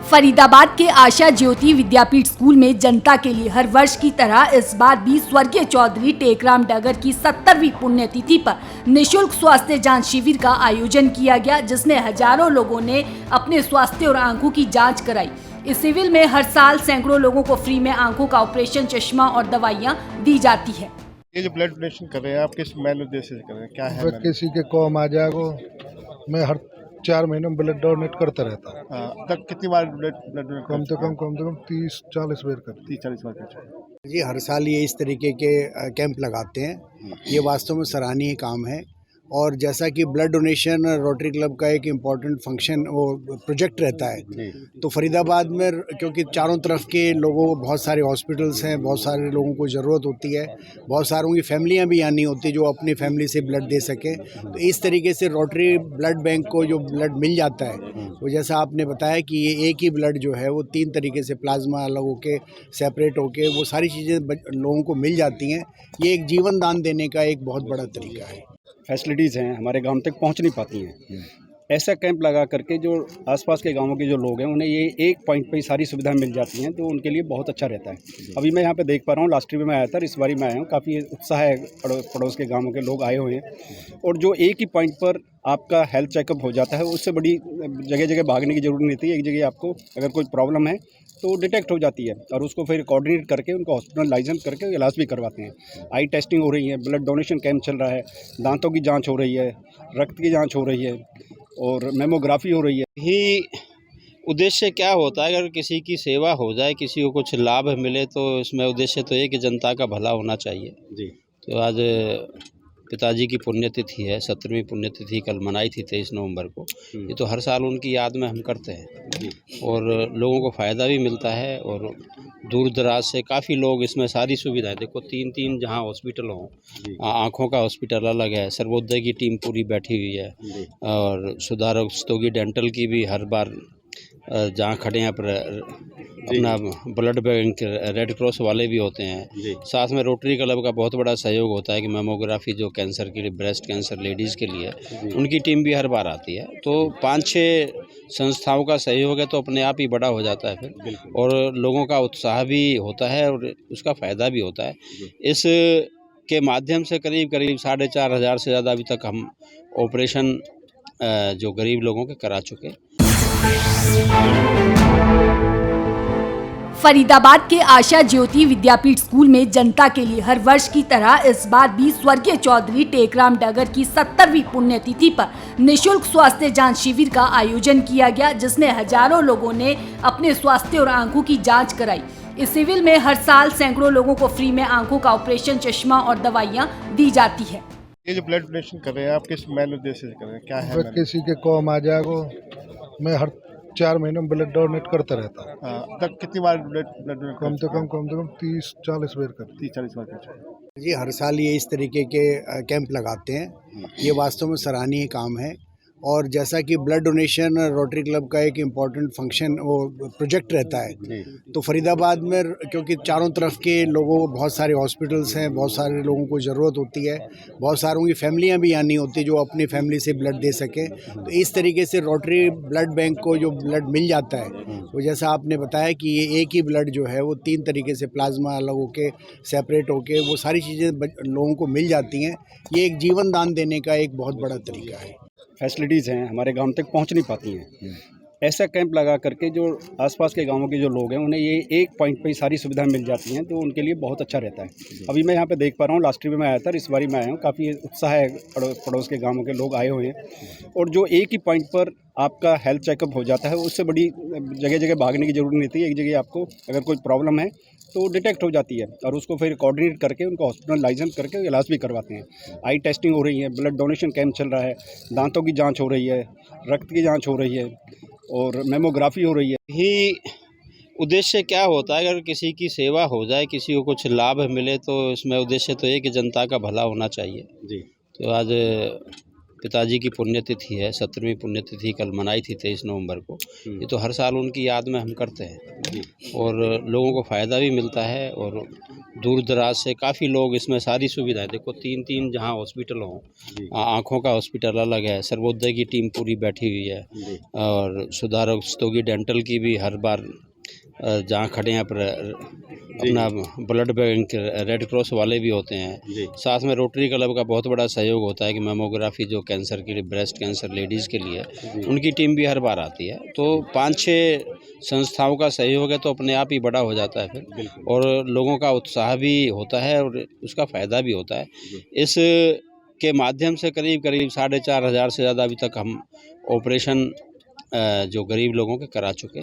फरीदाबाद के आशा ज्योति विद्यापीठ स्कूल में जनता के लिए हर वर्ष की तरह इस बार भी स्वर्गीय चौधरी टेकराम डगर की 70वीं पुण्यतिथि पर निशुल्क स्वास्थ्य जांच शिविर का आयोजन किया गया, जिसमें हजारों लोगों ने अपने स्वास्थ्य और आंखों की जांच कराई। इस शिविर में हर साल सैकड़ों लोगों को फ्री में आंखों का ऑपरेशन, चश्मा और दवाइयाँ दी जाती है। ये जो ब्लड डोनेशन कर रहे हैं, आप किस मेन उद्देश्य से कर रहे हैं, क्या है? किसी के कॉम आ जाएगा, मैं हर 4 महीने में ब्लड डोनेट करता रहता हूँ। तक कितनी बार ब्लड डोनेट? कम से कम 30-40 बार कर 30-40 बार कर। जी, हर साल ये इस तरीके के कैंप लगाते हैं। ये वास्तव में सराहनीय काम है। और जैसा कि ब्लड डोनेशन रोटरी क्लब का एक इम्पॉर्टेंट फंक्शन वो प्रोजेक्ट रहता है, तो फरीदाबाद में क्योंकि चारों तरफ के लोगों को बहुत सारे हॉस्पिटल्स हैं, बहुत सारे लोगों को ज़रूरत होती है, बहुत सारों की फैमिलियां भी आनी होती है जो अपनी फैमिली से ब्लड दे सकें। तो इस तरीके से रोटरी ब्लड बैंक को जो ब्लड मिल जाता है, वो जैसा आपने बताया कि ये एक ही ब्लड जो है वो 3 तरीके से प्लाज्मा अलग होके सेपरेट होके वो सारी चीज़ें लोगों को मिल जाती हैं। ये एक जीवन दान देने का एक बहुत बड़ा तरीका है। फैसिलिटीज़ हैं हमारे गांव तक पहुंच नहीं पाती हैं। ऐसा कैंप लगा करके जो आसपास के गांवों के जो लोग हैं उन्हें ये एक पॉइंट पे ही सारी सुविधाएं मिल जाती हैं, तो उनके लिए बहुत अच्छा रहता है। अभी मैं यहाँ पे देख पा रहा हूँ, लास्ट ईयर में मैं आया था, इस बारी मैं आया हूँ, काफ़ी उत्साह है, पड़ोस के गाँवों के लोग आए हुए हैं। और जो एक ही पॉइंट पर आपका हेल्थ चेकअप हो जाता है, उससे बड़ी जगह जगह भागने की जरूरत नहीं थी। एक जगह आपको अगर कोई प्रॉब्लम है तो डिटेक्ट हो जाती है और उसको फिर कोऑर्डिनेट करके उनको हॉस्पिटलाइजेशन करके इलाज भी करवाते हैं। आई टेस्टिंग हो रही है, ब्लड डोनेशन कैंप चल रहा है, दांतों की जांच हो रही है, रक्त की जांच हो रही है और मेमोग्राफी हो रही है। ही उद्देश्य क्या होता है, अगर किसी की सेवा हो जाए, किसी को कुछ लाभ मिले, तो इसमें उद्देश्य तो ये कि जनता का भला होना चाहिए जी। तो आज पिताजी की पुण्यतिथि है, 70वीं पुण्यतिथि कल मनाई थी 23 नवंबर को। ये तो हर साल उनकी याद में हम करते हैं और लोगों को फ़ायदा भी मिलता है और दूर दराज से काफ़ी लोग इसमें सारी सुविधाएं, देखो 3 जहाँ हॉस्पिटल हों, आँखों का हॉस्पिटल अलग है, सर्वोदय की टीम पूरी बैठी हुई है और सुधारक स्तोगी डेंटल की भी हर बार जहाँ खड़े हैं पर अपना ब्लड बैंक रेड क्रॉस वाले भी होते हैं। साथ में रोटरी क्लब का बहुत बड़ा सहयोग होता है कि मेमोग्राफी जो कैंसर के लिए, ब्रेस्ट कैंसर लेडीज़ के लिए, उनकी टीम भी हर बार आती है। तो 5-6 संस्थाओं का सहयोग है तो अपने आप ही बड़ा हो जाता है फिर, और लोगों का उत्साह भी होता है और उसका फ़ायदा भी होता है। इस के माध्यम से करीब 4,500 से ज़्यादा अभी तक हम ऑपरेशन जो गरीब लोगों के करा चुके। फरीदाबाद के आशा ज्योति विद्यापीठ स्कूल में जनता के लिए हर वर्ष की तरह इस बार भी स्वर्गीय चौधरी टेकराम डगर की 70वीं पुण्यतिथि पर निशुल्क स्वास्थ्य जांच शिविर का आयोजन किया गया, जिसमें हजारों लोगों ने अपने स्वास्थ्य और आंखों की जांच कराई। इस शिविर में हर साल सैकड़ों लोगों को फ्री में आंखों का ऑपरेशन, चश्मा और दवाइयाँ दी जाती है। ये जो ब्लड डोनेशन कर रहे हैं, आप किस मेन उद्देश्य से कर रहे हैं, क्या है? किसी के कॉम आ जाएगा, मैं हर 4 महीने में ब्लड डोनेट करता रहता हूँ। तक कितनी बार ब्लड डोनेट? कम से कम 30-40 बार कर 30-40 बार कर। जी, हर साल ये इस तरीके के कैंप लगाते हैं। ये वास्तव में सराहनीय काम है। और जैसा कि ब्लड डोनेशन रोटरी क्लब का एक इम्पॉर्टेंट फंक्शन वो प्रोजेक्ट रहता है, तो फरीदाबाद में क्योंकि चारों तरफ के लोगों को बहुत सारे हॉस्पिटल्स हैं, बहुत सारे लोगों को ज़रूरत होती है, बहुत सारों की फैमिलियां भी आनी होती है जो अपनी फैमिली से ब्लड दे सकें। तो इस तरीके से रोटरी ब्लड बैंक को जो ब्लड मिल जाता है, वो जैसा आपने बताया कि ये एक ही ब्लड जो है वो 3 तरीके से प्लाज्मा अलग होके सेपरेट होके वो सारी चीज़ें लोगों को मिल जाती हैं। ये एक जीवन दान देने का एक बहुत बड़ा तरीका है। फैसिलिटीज़ हैं हमारे गांव तक पहुंच नहीं पाती हैं। ऐसा कैंप लगा करके जो आसपास के गांवों के जो लोग हैं उन्हें ये एक पॉइंट पे ही सारी सुविधाएं मिल जाती हैं, तो उनके लिए बहुत अच्छा रहता है। अभी मैं यहाँ पे देख पा रहा हूँ, लास्ट ईयर में मैं आया था, इस बारी मैं आया हूँ, काफ़ी उत्साह है, पड़ोस के गाँवों के लोग आए हुए हैं। और जो एक ही पॉइंट पर आपका हेल्थ चेकअप हो जाता है, उससे बड़ी जगह जगह भागने की जरूरत नहीं थी। एक जगह आपको अगर कोई प्रॉब्लम है तो डिटेक्ट हो जाती है और उसको फिर कोऑर्डिनेट करके उनको हॉस्पिटलाइजेशन करके इलाज भी करवाते हैं। आई टेस्टिंग हो रही है, ब्लड डोनेशन कैंप चल रहा है, दांतों की जांच हो रही है, रक्त की जांच हो रही है और मेमोग्राफी हो रही है। ही उद्देश्य क्या होता है, अगर किसी की सेवा हो जाए, किसी को कुछ लाभ मिले, तो इसमें उद्देश्य तो ये कि जनता का भला होना चाहिए। जी। तो आज पिताजी की पुण्यतिथि है, 17वीं पुण्यतिथि कल मनाई थी 23 नवंबर को। ये तो हर साल उनकी याद में हम करते हैं और लोगों को फ़ायदा भी मिलता है और दूर दराज से काफ़ी लोग इसमें सारी सुविधाएं, देखो 3 जहाँ हॉस्पिटल हों, आँखों का हॉस्पिटल अलग है, सर्वोदय की टीम पूरी बैठी हुई है और सुधार स्तोगी डेंटल की भी हर बार जहाँ खड़े हैं पर अपना ब्लड बैंक रेड क्रॉस वाले भी होते हैं। साथ में रोटरी क्लब का बहुत बड़ा सहयोग होता है कि मेमोग्राफी जो कैंसर के लिए, ब्रेस्ट कैंसर लेडीज़ के लिए, उनकी टीम भी हर बार आती है। तो 5-6 संस्थाओं का सहयोग है तो अपने आप ही बड़ा हो जाता है फिर, और लोगों का उत्साह भी होता है और उसका फ़ायदा भी होता है। इस के माध्यम से करीब 4,500 से ज़्यादा अभी तक हम ऑपरेशन जो गरीब लोगों के करा चुके।